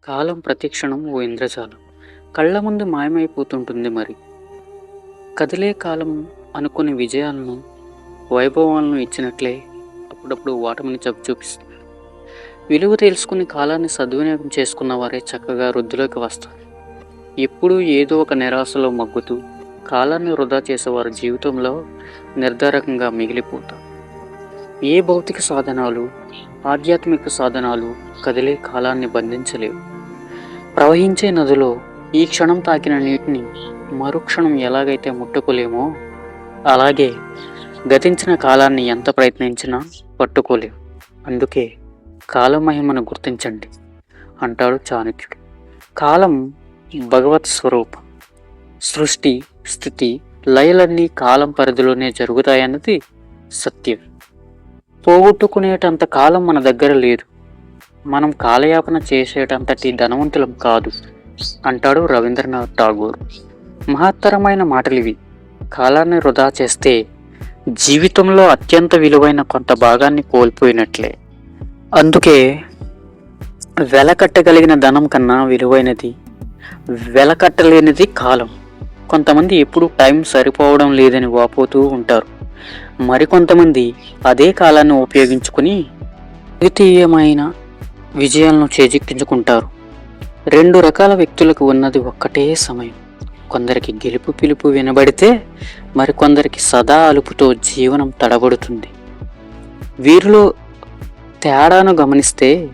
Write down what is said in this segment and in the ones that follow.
కాలం ప్రతిక్షణం ఓ ఇంద్రజాలం. కళ్ళ ముందు మాయమైపోతుంటుంది మరి. కదిలే కాలం అనుకుని విజయాలను, వైభవాలను ఇచ్చినట్లే అప్పుడప్పుడు ఓటమిని చూపిస్తుంది. విలువ తెలుసుకుని కాలాన్ని సద్వినియోగం చేసుకున్న వారే చక్కగా వృద్ధిలోకి వస్తారు. ఎప్పుడూ ఏదో ఒక నిరాశలో మగ్గుతూ కాలాన్ని వృధా చేసేవారు జీవితంలో నిర్ధారకంగా మిగిలిపోతారు. ఏ భౌతిక సాధనాలు, ఆధ్యాత్మిక సాధనాలు కదిలే కాలాన్ని బంధించలేవు. ప్రవహించే నదిలో ఈ క్షణం తాకిన నీటిని మరుక్షణం ఎలాగైతే ముట్టుకోలేమో, అలాగే గతించిన కాలాన్ని ఎంత ప్రయత్నించినా పట్టుకోలేము. అందుకే కాలమహిమను గుర్తించండి అంటాడు చాణక్యుడు. కాలం భగవత్ స్వరూపం. సృష్టి, స్థితి, లయలన్నీ కాలం పరిధిలోనే జరుగుతాయన్నది సత్యం. పోగొట్టుకునేటంత కాలం మన దగ్గర లేదు. మనం కాలయాపన చేసేటంతటి ధనవంతులం కాదు అంటాడు రవీంద్రనాథ్ ఠాగూర్. మహత్తరమైన మాటలివి. కాలాన్ని వృధా చేస్తే జీవితంలో అత్యంత విలువైన కొంత భాగాన్ని కోల్పోయినట్లే. అందుకే వెలకట్టగలిగిన ధనం కన్నా విలువైనది వెలకట్టలేనిది కాలం. కొంతమంది ఎప్పుడు టైం సరిపోవడం లేదని వాపోతూ ఉంటారు. మరికొంతమంది అదే కాలాన్ని ఉపయోగించుకుని ద్వితీయమైన విజయాలను చేజిక్కించుకుంటారు. రెండు రకాల వ్యక్తులకు ఉన్నది ఒక్కటే సమయం. కొందరికి గెలుపు పిలుపు వినబడితే మరికొందరికి సదా అలుపుతో జీవనం తడబడుతుంది. వీరిలో తేడాను గమనిస్తే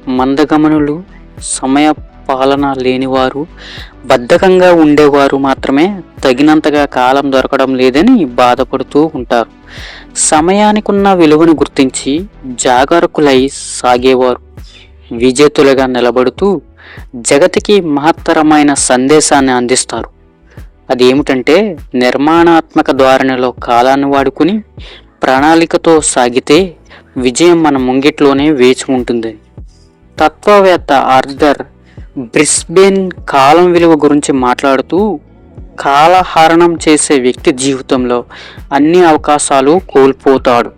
మందగమనులు, సమయ పాలన లేనివారు, బద్ధకంగా ఉండేవారు మాత్రమే తగినంతగా కాలం దొరకడం లేదని బాధపడుతూ ఉంటారు. సమయానికున్న విలువను గుర్తించి జాగరూకులై సాగేవారు విజేతులుగా నిలబడుతూ జగతికి మహత్తరమైన సందేశాన్ని అందిస్తారు. అదేమిటంటే, నిర్మాణాత్మక ధోరణిలో కాలాన్ని వాడుకుని ప్రణాళికతో సాగితే విజయం మన ముంగిట్లోనే వేచి ఉంటుంది. తత్వవేత్త ఆర్థర్ బ్రిస్బేన్ కాలం విలువ గురించి మాట్లాడుతూ, కాలహరణం చేసే వ్యక్తి జీవితంలో అన్ని అవకాశాలు కోల్పోతాడు.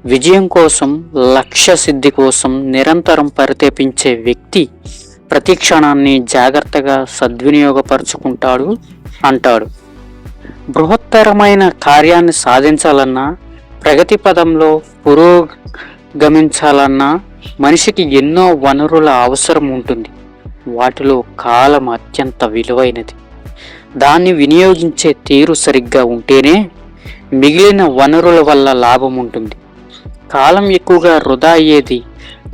విజయం కోసం, లక్ష్య సిద్ధి కోసం నిరంతరం పరితపించే వ్యక్తి ప్రతి క్షణాన్ని జాగ్రత్తగా సద్వినియోగపరుచుకుంటాడు అంటాడు. బృహత్తరమైన కార్యాన్ని సాధించాలన్నా, ప్రగతి పదంలో పురోగమించాలన్నా మనిషికి ఎన్నో వనరుల అవసరం ఉంటుంది. వాటిలో కాలం అత్యంత విలువైనది. దాన్ని వినియోగించే తీరు సరిగ్గా ఉంటేనే మిగిలిన వనరుల వల్ల లాభం ఉంటుంది. కాలం ఎక్కువగా వృధా అయ్యేది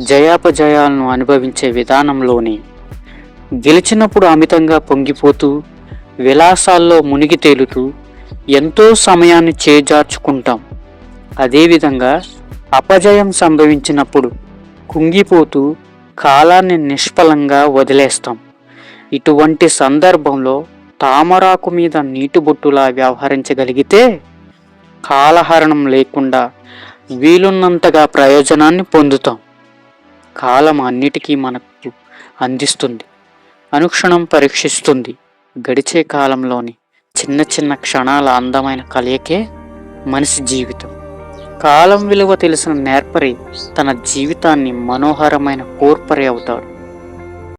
జయాపజయాలను అనుభవించే విధానంలోనే. గెలిచినప్పుడు అమితంగా పొంగిపోతూ, విలాసాల్లో మునిగి తేలుతూ ఎంతో సమయాన్ని చేజార్చుకుంటాం. అదేవిధంగా అపజయం సంభవించినప్పుడు కుంగిపోతూ కాలాన్ని నిష్ఫలంగా వదిలేస్తాం. ఇటువంటి సందర్భంలో తామరాకు మీద నీటి బొట్టులా వ్యవహరించగలిగితే కాలహరణం లేకుండా వీలున్నంతగా ప్రయోజనాన్ని పొందుతాం. కాలం అన్నిటికీ మనకు అందిస్తుంది, అనుక్షణం పరీక్షిస్తుంది. గడిచే కాలంలోని చిన్న చిన్న క్షణాల అందమైన కలయికే మనిషి జీవితం. కాలం విలువ తెలిసిన నేర్పరి తన జీవితాన్ని మనోహరమైన కోర్పరి అవుతాడు.